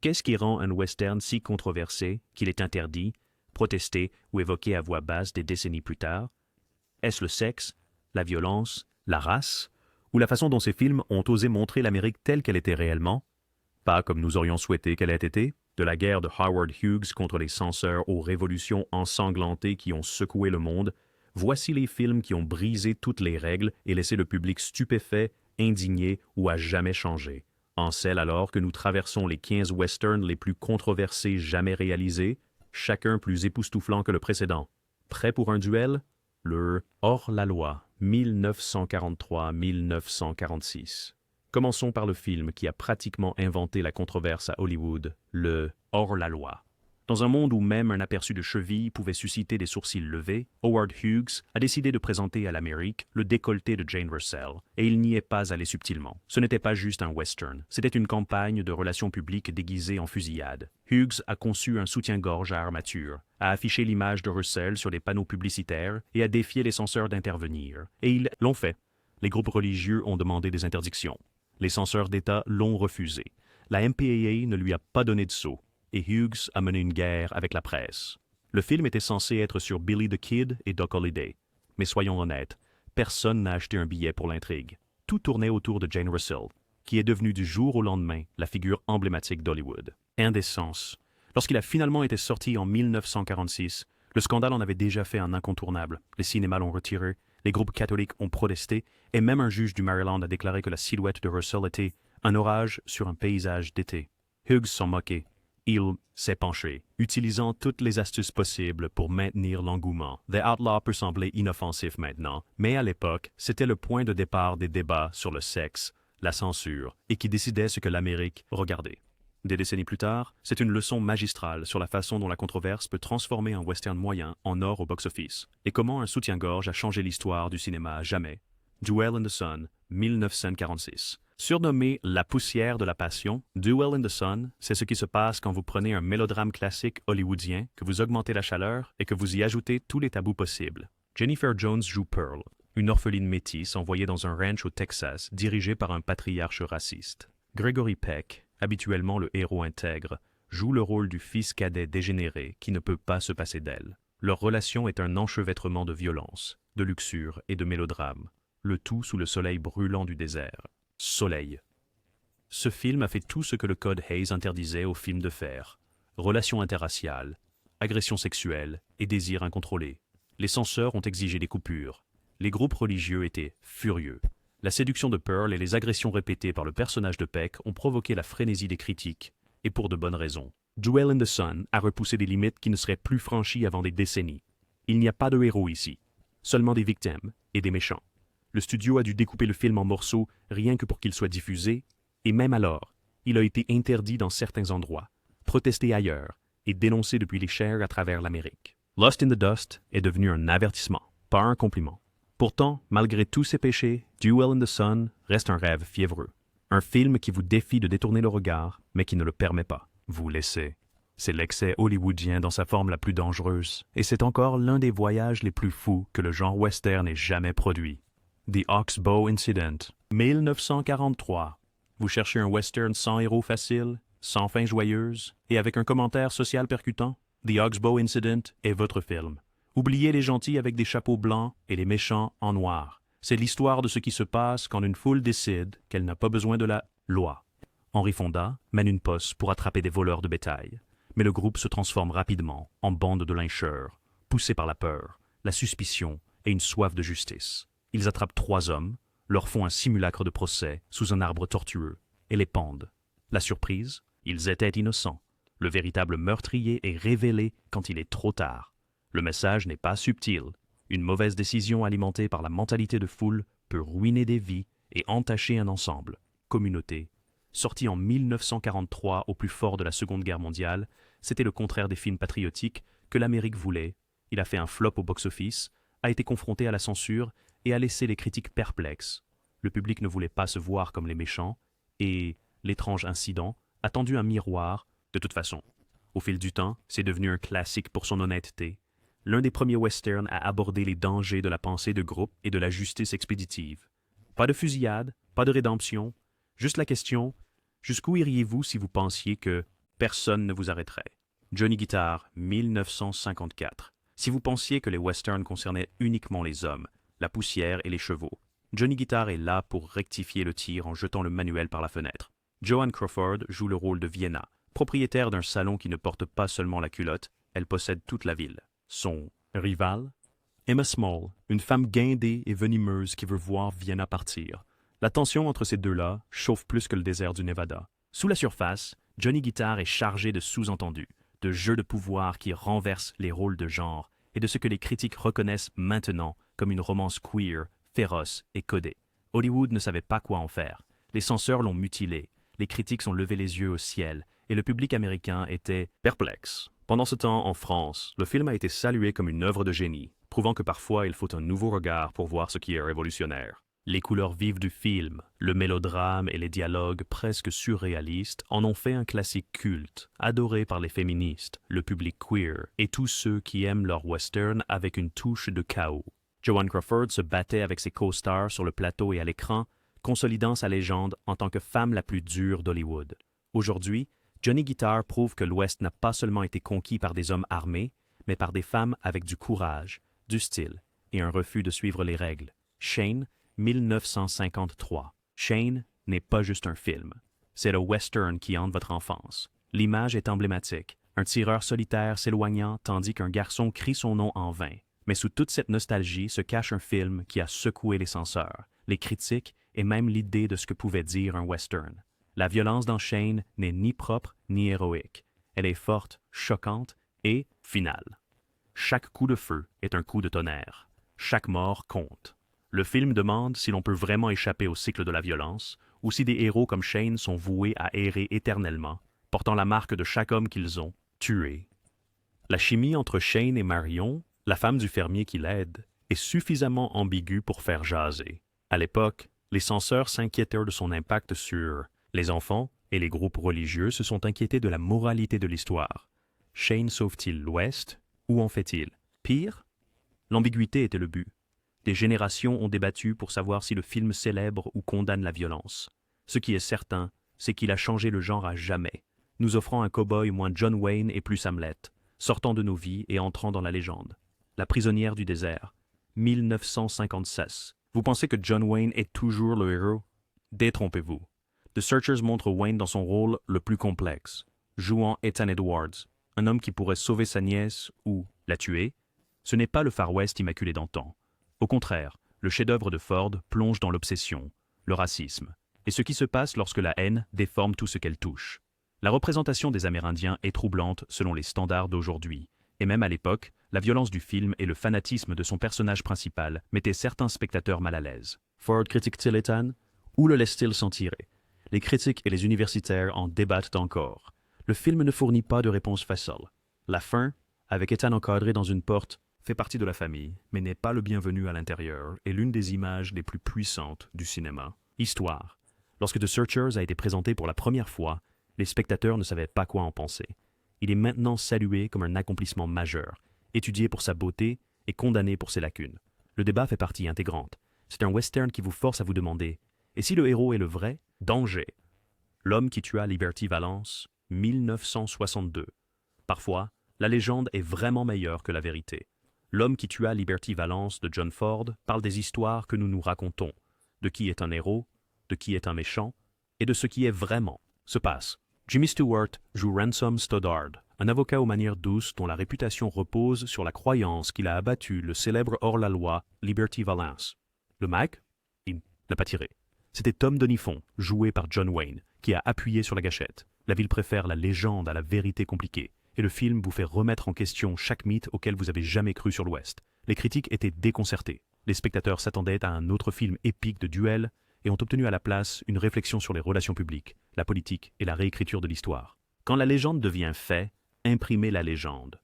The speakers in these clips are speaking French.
Qu'est-ce qui rend un western si controversé qu'il est interdit, protesté ou évoqué à voix basse des décennies plus tard? Est-ce le sexe, la violence, la race, ou la façon dont ces films ont osé montrer l'Amérique telle qu'elle était réellement? Pas comme nous aurions souhaité qu'elle ait été, de la guerre de Howard Hughes contre les censeurs aux révolutions ensanglantées qui ont secoué le monde, voici les films qui ont brisé toutes les règles et laissé le public stupéfait, indigné ou à jamais changé. En celle alors que nous traversons les 15 westerns les plus controversés jamais réalisés, chacun plus époustouflant que le précédent. Prêt pour un duel? Le Hors-la-loi, 1943-1946. Commençons par le film qui a pratiquement inventé la controverse à Hollywood, le Hors-la-loi. Dans un monde où même un aperçu de cheville pouvait susciter des sourcils levés, Howard Hughes a décidé de présenter à l'Amérique le décolleté de Jane Russell, et il n'y est pas allé subtilement. Ce n'était pas juste un western, c'était une campagne de relations publiques déguisée en fusillade. Hughes a conçu un soutien-gorge à armature, a affiché l'image de Russell sur les panneaux publicitaires et a défié les censeurs d'intervenir. Et ils l'ont fait. Les groupes religieux ont demandé des interdictions. Les censeurs d'État l'ont refusé. La MPAA ne lui a pas donné de sceau. Et Hughes a mené une guerre avec la presse. Le film était censé être sur Billy the Kid et Doc Holliday. Mais soyons honnêtes, personne n'a acheté un billet pour l'intrigue. Tout tournait autour de Jane Russell, qui est devenue du jour au lendemain la figure emblématique d'Hollywood. Indécence. Lorsqu'il a finalement été sorti en 1946, le scandale en avait déjà fait un incontournable. Les cinémas l'ont retiré, les groupes catholiques ont protesté, et même un juge du Maryland a déclaré que la silhouette de Russell était un orage sur un paysage d'été. Hughes s'en moquait. Il s'est penché, utilisant toutes les astuces possibles pour maintenir l'engouement. The Outlaw peut sembler inoffensif maintenant, mais à l'époque, c'était le point de départ des débats sur le sexe, la censure, et qui décidait ce que l'Amérique regardait. Des décennies plus tard, c'est une leçon magistrale sur la façon dont la controverse peut transformer un western moyen en or au box-office, et comment un soutien-gorge a changé l'histoire du cinéma à jamais. Duel in the Sun, 1946. Surnommé La poussière de la passion, Duel in the Sun, c'est ce qui se passe quand vous prenez un mélodrame classique hollywoodien, que vous augmentez la chaleur et que vous y ajoutez tous les tabous possibles. Jennifer Jones joue Pearl, une orpheline métisse envoyée dans un ranch au Texas dirigé par un patriarche raciste. Gregory Peck, habituellement le héros intègre, joue le rôle du fils cadet dégénéré qui ne peut pas se passer d'elle. Leur relation est un enchevêtrement de violence, de luxure et de mélodrame, le tout sous le soleil brûlant du désert. Soleil. Ce film a fait tout ce que le code Hays interdisait aux films de fer. Relations interraciales, agressions sexuelles et désirs incontrôlés. Les censeurs ont exigé des coupures. Les groupes religieux étaient furieux. La séduction de Pearl et les agressions répétées par le personnage de Peck ont provoqué la frénésie des critiques, et pour de bonnes raisons. Duel in the Sun a repoussé des limites qui ne seraient plus franchies avant des décennies. Il n'y a pas de héros ici, seulement des victimes et des méchants. Le studio a dû découper le film en morceaux rien que pour qu'il soit diffusé, et même alors, il a été interdit dans certains endroits, protesté ailleurs et dénoncé depuis les chaires à travers l'Amérique. Lost in the Dust est devenu un avertissement, pas un compliment. Pourtant, malgré tous ses péchés, Duel in the Sun reste un rêve fiévreux. Un film qui vous défie de détourner le regard, mais qui ne le permet pas. Vous laissez. C'est l'excès hollywoodien dans sa forme la plus dangereuse, et c'est encore l'un des voyages les plus fous que le genre western ait jamais produit. The Oxbow Incident, 1943. Vous cherchez un western sans héros facile, sans fin joyeuse, et avec un commentaire social percutant? The Oxbow Incident est votre film. Oubliez les gentils avec des chapeaux blancs et les méchants en noir. C'est l'histoire de ce qui se passe quand une foule décide qu'elle n'a pas besoin de la loi. Henry Fonda mène une posse pour attraper des voleurs de bétail. Mais le groupe se transforme rapidement en bande de lyncheurs, poussés par la peur, la suspicion et une soif de justice. Ils attrapent 3 hommes, leur font un simulacre de procès sous un arbre tortueux et les pendent. La surprise? Ils étaient innocents. Le véritable meurtrier est révélé quand il est trop tard. Le message n'est pas subtil. Une mauvaise décision alimentée par la mentalité de foule peut ruiner des vies et entacher un ensemble. Communauté. Sorti en 1943 au plus fort de la Seconde Guerre mondiale, c'était le contraire des films patriotiques que l'Amérique voulait. Il a fait un flop au box-office, a été confronté à la censure et a laissé les critiques perplexes. Le public ne voulait pas se voir comme les méchants, et l'étrange incident a tendu un miroir. De toute façon, au fil du temps, c'est devenu un classique pour son honnêteté. L'un des premiers westerns à aborder les dangers de la pensée de groupe et de la justice expéditive. Pas de fusillade, pas de rédemption, juste la question, jusqu'où iriez-vous si vous pensiez que personne ne vous arrêterait. Johnny Guitar, 1954. Si vous pensiez que les westerns concernaient uniquement les hommes, la poussière et les chevaux, Johnny Guitar est là pour rectifier le tir en jetant le manuel par la fenêtre. Joan Crawford joue le rôle de Vienna, propriétaire d'un salon qui ne porte pas seulement la culotte, elle possède toute la ville. Son rival, Emma Small, une femme guindée et venimeuse qui veut voir Vienna partir. La tension entre ces deux-là chauffe plus que le désert du Nevada. Sous la surface, Johnny Guitar est chargé de sous-entendus, de jeux de pouvoir qui renversent les rôles de genre et de ce que les critiques reconnaissent maintenant comme une romance queer, féroce et codée. Hollywood ne savait pas quoi en faire. Les censeurs l'ont mutilé, les critiques ont levé les yeux au ciel et le public américain était perplexe. Pendant ce temps, en France, le film a été salué comme une œuvre de génie, prouvant que parfois il faut un nouveau regard pour voir ce qui est révolutionnaire. Les couleurs vives du film, le mélodrame et les dialogues presque surréalistes en ont fait un classique culte, adoré par les féministes, le public queer et tous ceux qui aiment leur western avec une touche de chaos. Joan Crawford se battait avec ses co-stars sur le plateau et à l'écran, consolidant sa légende en tant que femme la plus dure d'Hollywood. Aujourd'hui, Johnny Guitar prouve que l'Ouest n'a pas seulement été conquis par des hommes armés, mais par des femmes avec du courage, du style et un refus de suivre les règles. Shane, 1953. Shane n'est pas juste un film. C'est le western qui hante votre enfance. L'image est emblématique. Un tireur solitaire s'éloignant tandis qu'un garçon crie son nom en vain. Mais sous toute cette nostalgie se cache un film qui a secoué les censeurs, les critiques et même l'idée de ce que pouvait dire un western. La violence dans Shane n'est ni propre ni héroïque. Elle est forte, choquante et finale. Chaque coup de feu est un coup de tonnerre. Chaque mort compte. Le film demande si l'on peut vraiment échapper au cycle de la violence ou si des héros comme Shane sont voués à errer éternellement, portant la marque de chaque homme qu'ils ont tué. La chimie entre Shane et Marion, la femme du fermier qui l'aide, est suffisamment ambiguë pour faire jaser. À l'époque, les censeurs s'inquiétaient de son impact sur les enfants et les groupes religieux se sont inquiétés de la moralité de l'histoire. Shane sauve-t-il l'Ouest? Où en fait-il? Pire, l'ambiguïté était le but. Des générations ont débattu pour savoir si le film célèbre ou condamne la violence. Ce qui est certain, c'est qu'il a changé le genre à jamais, nous offrant un cow-boy moins John Wayne et plus Hamlet, sortant de nos vies et entrant dans la légende. La prisonnière du désert, 1956. Vous pensez que John Wayne est toujours le héros? Détrompez-vous. The Searchers montre Wayne dans son rôle le plus complexe, jouant Ethan Edwards, un homme qui pourrait sauver sa nièce ou la tuer. Ce n'est pas le Far West immaculé d'antan. Au contraire, le chef-d'œuvre de Ford plonge dans l'obsession, le racisme, et ce qui se passe lorsque la haine déforme tout ce qu'elle touche. La représentation des Amérindiens est troublante selon les standards d'aujourd'hui, et même à l'époque, la violence du film et le fanatisme de son personnage principal mettaient certains spectateurs mal à l'aise. Ford critique-t-il Ethan? Où le laisse-t-il s'en tirer? Les critiques et les universitaires en débattent encore. Le film ne fournit pas de réponse facile. La fin, avec Ethan encadré dans une porte, fait partie de la famille, mais n'est pas le bienvenu à l'intérieur et l'une des images les plus puissantes du cinéma. Histoire. Lorsque The Searchers a été présenté pour la première fois, les spectateurs ne savaient pas quoi en penser. Il est maintenant salué comme un accomplissement majeur, étudié pour sa beauté et condamné pour ses lacunes. Le débat fait partie intégrante. C'est un western qui vous force à vous demander « Et si le héros est le vrai? Danger !» L'homme qui tua Liberty Valance, 1962. Parfois, la légende est vraiment meilleure que la vérité. L'homme qui tua Liberty Valance de John Ford parle des histoires que nous nous racontons, de qui est un héros, de qui est un méchant, et de ce qui est vraiment se passe. Jimmy Stewart joue Ransom Stoddard, un avocat aux manières douces dont la réputation repose sur la croyance qu'il a abattu le célèbre hors-la-loi Liberty Valance. Le mag? Il n'a pas tiré. C'était Tom Donifon, joué par John Wayne, qui a appuyé sur la gâchette. La ville préfère la légende à la vérité compliquée, et le film vous fait remettre en question chaque mythe auquel vous avez jamais cru sur l'Ouest. Les critiques étaient déconcertés. Les spectateurs s'attendaient à un autre film épique de duel et ont obtenu à la place une réflexion sur les relations publiques, la politique et la réécriture de l'histoire. Quand la légende devient fait, imprimez la légende,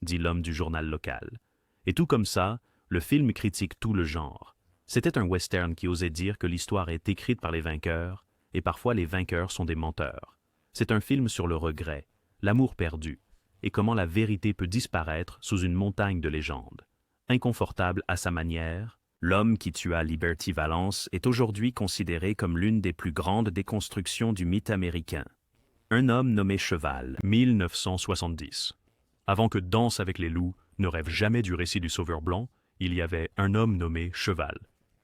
dit l'homme du journal local. Et tout comme ça, le film critique tout le genre. C'était un western qui osait dire que l'histoire est écrite par les vainqueurs, et parfois les vainqueurs sont des menteurs. C'est un film sur le regret, l'amour perdu, et comment la vérité peut disparaître sous une montagne de légendes. Inconfortable à sa manière, l'homme qui tua Liberty Valance est aujourd'hui considéré comme l'une des plus grandes déconstructions du mythe américain. Un homme nommé Cheval, 1970. Avant que Danse avec les loups ne rêve jamais du récit du Sauveur blanc, il y avait un homme nommé Cheval.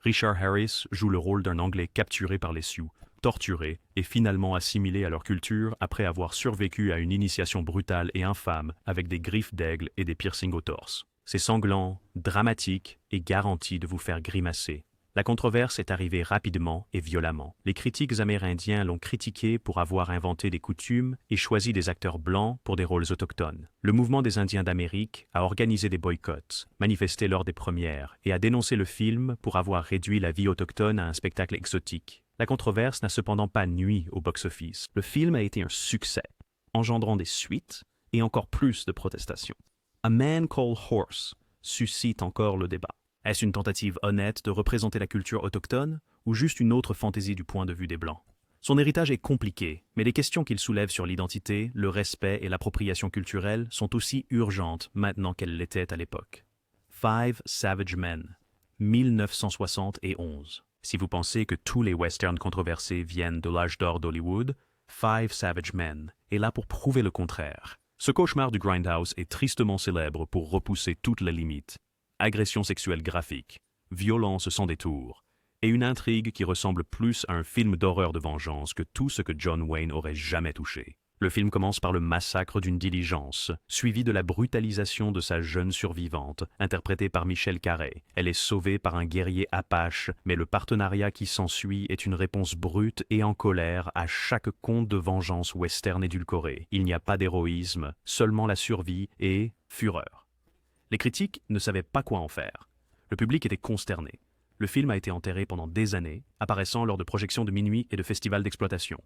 Richard Harris joue le rôle d'un Anglais capturé par les Sioux, torturé et finalement assimilé à leur culture après avoir survécu à une initiation brutale et infâme avec des griffes d'aigle et des piercings au torse. C'est sanglant, dramatique et garanti de vous faire grimacer. La controverse est arrivée rapidement et violemment. Les critiques amérindiens l'ont critiqué pour avoir inventé des coutumes et choisi des acteurs blancs pour des rôles autochtones. Le mouvement des Indiens d'Amérique a organisé des boycotts, manifesté lors des premières et a dénoncé le film pour avoir réduit la vie autochtone à un spectacle exotique. La controverse n'a cependant pas nui au box-office. Le film a été un succès, engendrant des suites et encore plus de protestations. A Man Called Horse suscite encore le débat. Est-ce une tentative honnête de représenter la culture autochtone ou juste une autre fantaisie du point de vue des Blancs? Son héritage est compliqué, mais les questions qu'il soulève sur l'identité, le respect et l'appropriation culturelle sont aussi urgentes maintenant qu'elles l'étaient à l'époque. Five Savage Men, 1971. Si vous pensez que tous les westerns controversés viennent de l'âge d'or d'Hollywood, Five Savage Men est là pour prouver le contraire. Ce cauchemar du Grindhouse est tristement célèbre pour repousser toutes les limites. Agression sexuelle graphique, violence sans détour, et une intrigue qui ressemble plus à un film d'horreur de vengeance que tout ce que John Wayne aurait jamais touché. Le film commence par le massacre d'une diligence, suivi de la brutalisation de sa jeune survivante, interprétée par Michelle Carey. Elle est sauvée par un guerrier apache, mais le partenariat qui s'ensuit est une réponse brute et en colère à chaque conte de vengeance western édulcoré. Il n'y a pas d'héroïsme, seulement la survie et fureur. Les critiques ne savaient pas quoi en faire. Le public était consterné. Le film a été enterré pendant des années, apparaissant lors de projections de minuit et de festivals d'exploitation.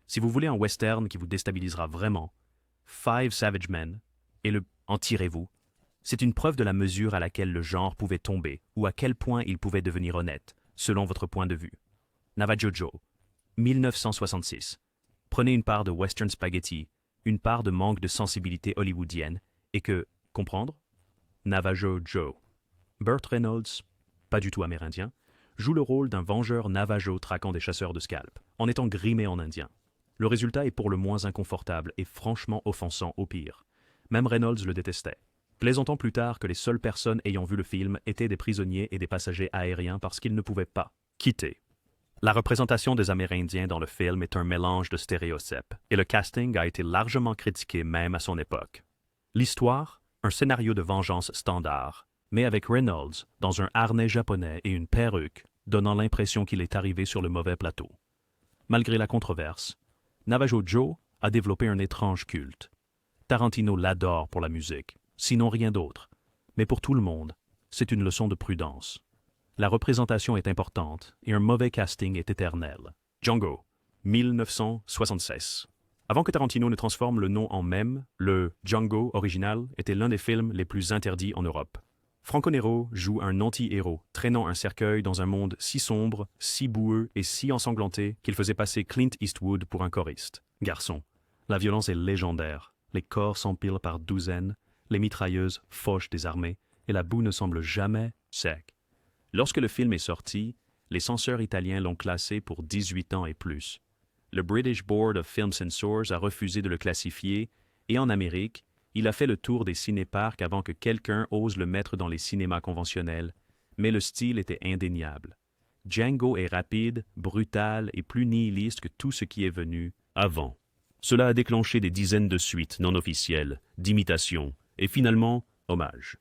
Si vous voulez un western qui vous déstabilisera vraiment, Five Savage Men, et en tirez-vous. C'est une preuve de la mesure à laquelle le genre pouvait tomber, ou à quel point il pouvait devenir honnête, selon votre point de vue. Navajo Joe, 1966. Prenez une part de western spaghetti, une part de manque de sensibilité hollywoodienne, et comprendre? Navajo Joe. Burt Reynolds, pas du tout amérindien, joue le rôle d'un vengeur navajo traquant des chasseurs de scalps, en étant grimé en indien. Le résultat est pour le moins inconfortable et franchement offensant au pire. Même Reynolds le détestait, plaisantant plus tard que les seules personnes ayant vu le film étaient des prisonniers et des passagers aériens parce qu'ils ne pouvaient pas quitter. La représentation des Amérindiens dans le film est un mélange de stéréotypes, et le casting a été largement critiqué même à son époque. L'histoire, un scénario de vengeance standard, mais avec Reynolds dans un harnais japonais et une perruque, donnant l'impression qu'il est arrivé sur le mauvais plateau. Malgré la controverse, Navajo Joe a développé un étrange culte. Tarantino l'adore pour la musique, sinon rien d'autre. Mais pour tout le monde, c'est une leçon de prudence. La représentation est importante et un mauvais casting est éternel. Django, 1976. Avant que Tarantino ne transforme le nom en mème, le Django original était l'un des films les plus interdits en Europe. Franco Nero joue un anti-héros, traînant un cercueil dans un monde si sombre, si boueux et si ensanglanté qu'il faisait passer Clint Eastwood pour un choriste. Garçon, la violence est légendaire. Les corps s'empilent par douzaines, les mitrailleuses fauchent des armées et la boue ne semble jamais sec. Lorsque le film est sorti, les censeurs italiens l'ont classé pour 18 ans et plus. Le British Board of Film Censors a refusé de le classifier et en Amérique, il a fait le tour des cinéparcs avant que quelqu'un ose le mettre dans les cinémas conventionnels, mais le style était indéniable. Django est rapide, brutal et plus nihiliste que tout ce qui est venu avant. Cela a déclenché des dizaines de suites non officielles, d'imitations et finalement, hommages.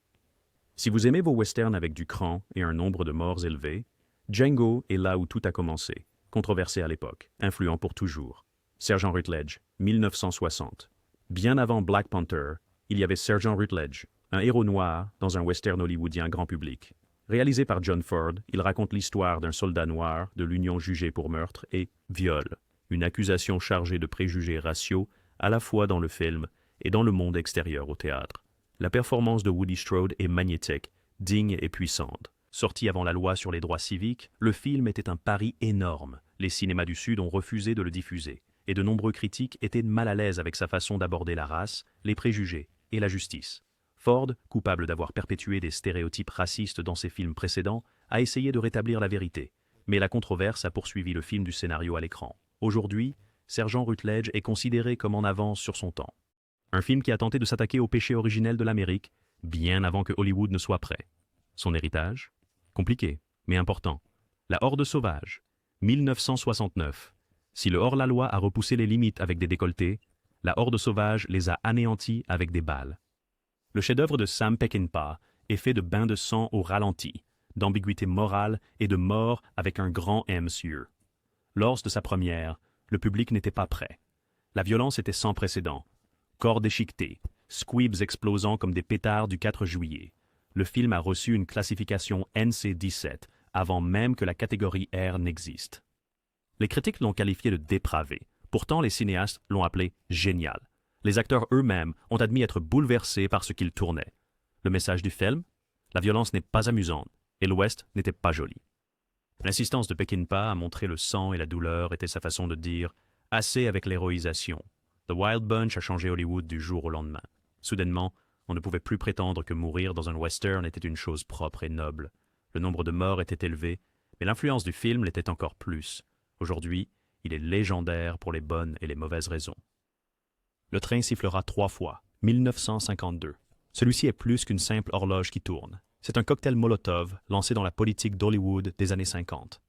Si vous aimez vos westerns avec du cran et un nombre de morts élevé, Django est là où tout a commencé. Controversé à l'époque, influent pour toujours. Sergeant Rutledge, 1960. Bien avant Black Panther, il y avait Sergeant Rutledge, un héros noir dans un western hollywoodien grand public. Réalisé par John Ford, il raconte l'histoire d'un soldat noir de l'Union jugé pour meurtre et viol, une accusation chargée de préjugés raciaux à la fois dans le film et dans le monde extérieur au théâtre. La performance de Woody Strode est magnétique, digne et puissante. Sorti avant la loi sur les droits civiques, le film était un pari énorme. Les cinémas du Sud ont refusé de le diffuser, et de nombreux critiques étaient mal à l'aise avec sa façon d'aborder la race, les préjugés et la justice. Ford, coupable d'avoir perpétué des stéréotypes racistes dans ses films précédents, a essayé de rétablir la vérité, mais la controverse a poursuivi le film du scénario à l'écran. Aujourd'hui, Sergent Rutledge est considéré comme en avance sur son temps. Un film qui a tenté de s'attaquer au péché originel de l'Amérique, bien avant que Hollywood ne soit prêt. Son héritage? Compliqué, mais important. La Horde sauvage, 1969. Si le hors-la-loi a repoussé les limites avec des décolletés, la Horde sauvage les a anéantis avec des balles. Le chef-d'œuvre de Sam Peckinpah est fait de bains de sang au ralenti, d'ambiguïté morale et de mort avec un grand M sur. Lors de sa première, le public n'était pas prêt. La violence était sans précédent. Corps déchiquetés, squibs explosant comme des pétards du 4 juillet. Le film a reçu une classification NC-17 avant même que la catégorie R n'existe. Les critiques l'ont qualifié de dépravé. Pourtant, les cinéastes l'ont appelé génial. Les acteurs eux-mêmes ont admis être bouleversés par ce qu'ils tournaient. Le message du film? La violence n'est pas amusante et l'Ouest n'était pas joli. L'insistance de Peckinpah à montrer le sang et la douleur était sa façon de dire « assez avec l'héroïsation ». The Wild Bunch a changé Hollywood du jour au lendemain. Soudainement, on ne pouvait plus prétendre que mourir dans un western était une chose propre et noble. Le nombre de morts était élevé, mais l'influence du film l'était encore plus. Aujourd'hui, il est légendaire pour les bonnes et les mauvaises raisons. Le train sifflera 3 fois, 1952. Celui-ci est plus qu'une simple horloge qui tourne. C'est un cocktail Molotov lancé dans la politique d'Hollywood des années 50.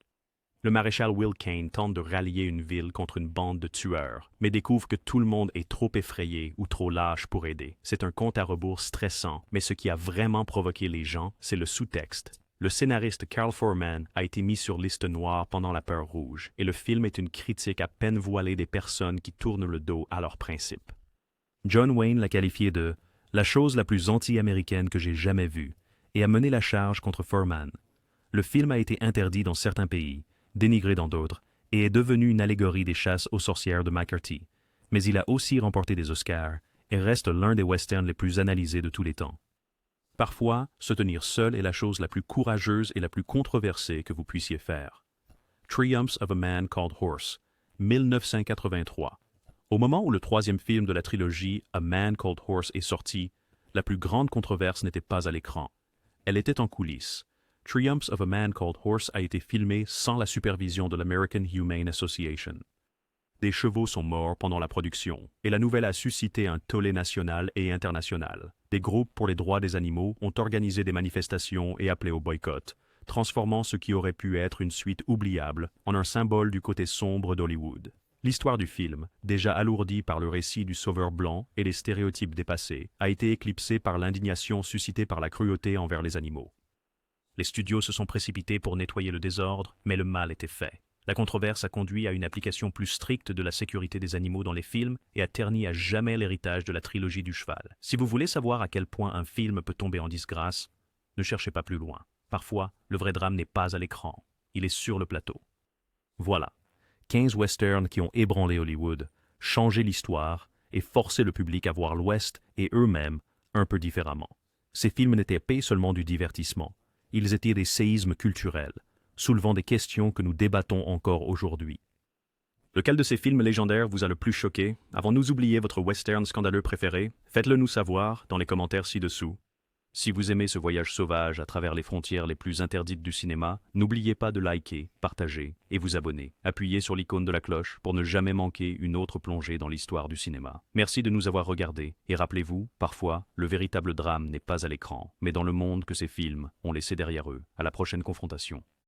Le maréchal Will Kane tente de rallier une ville contre une bande de tueurs, mais découvre que tout le monde est trop effrayé ou trop lâche pour aider. C'est un compte à rebours stressant, mais ce qui a vraiment provoqué les gens, c'est le sous-texte. Le scénariste Carl Foreman a été mis sur liste noire pendant la peur rouge, et le film est une critique à peine voilée des personnes qui tournent le dos à leurs principes. John Wayne l'a qualifié de « la chose la plus anti-américaine que j'ai jamais vue » et a mené la charge contre Foreman. Le film a été interdit dans certains pays, dénigré dans d'autres, et est devenu une allégorie des chasses aux sorcières de McCarthy. Mais il a aussi remporté des Oscars et reste l'un des westerns les plus analysés de tous les temps. Parfois, se tenir seul est la chose la plus courageuse et la plus controversée que vous puissiez faire. Triumphs of a Man Called Horse, 1983. Au moment où le 3e film de la trilogie A Man Called Horse est sorti, la plus grande controverse n'était pas à l'écran. Elle était en coulisses. Triumphs of a Man Called Horse a été filmé sans la supervision de l'American Humane Association. Des chevaux sont morts pendant la production, et la nouvelle a suscité un tollé national et international. Des groupes pour les droits des animaux ont organisé des manifestations et appelé au boycott, transformant ce qui aurait pu être une suite oubliable en un symbole du côté sombre d'Hollywood. L'histoire du film, déjà alourdie par le récit du sauveur blanc et les stéréotypes dépassés, a été éclipsée par l'indignation suscitée par la cruauté envers les animaux. Les studios se sont précipités pour nettoyer le désordre, mais le mal était fait. La controverse a conduit à une application plus stricte de la sécurité des animaux dans les films et a terni à jamais l'héritage de la trilogie du cheval. Si vous voulez savoir à quel point un film peut tomber en disgrâce, ne cherchez pas plus loin. Parfois, le vrai drame n'est pas à l'écran, il est sur le plateau. Voilà, 15 westerns qui ont ébranlé Hollywood, changé l'histoire et forcé le public à voir l'Ouest et eux-mêmes un peu différemment. Ces films n'étaient pas seulement du divertissement, ils étaient des séismes culturels, soulevant des questions que nous débattons encore aujourd'hui. Lequel de ces films légendaires vous a le plus choqué? Avons-nous oublié votre western scandaleux préféré? Faites-le nous savoir dans les commentaires ci-dessous. Si vous aimez ce voyage sauvage à travers les frontières les plus interdites du cinéma, n'oubliez pas de liker, partager et vous abonner. Appuyez sur l'icône de la cloche pour ne jamais manquer une autre plongée dans l'histoire du cinéma. Merci de nous avoir regardés et rappelez-vous, parfois, le véritable drame n'est pas à l'écran, mais dans le monde que ces films ont laissé derrière eux. À la prochaine confrontation.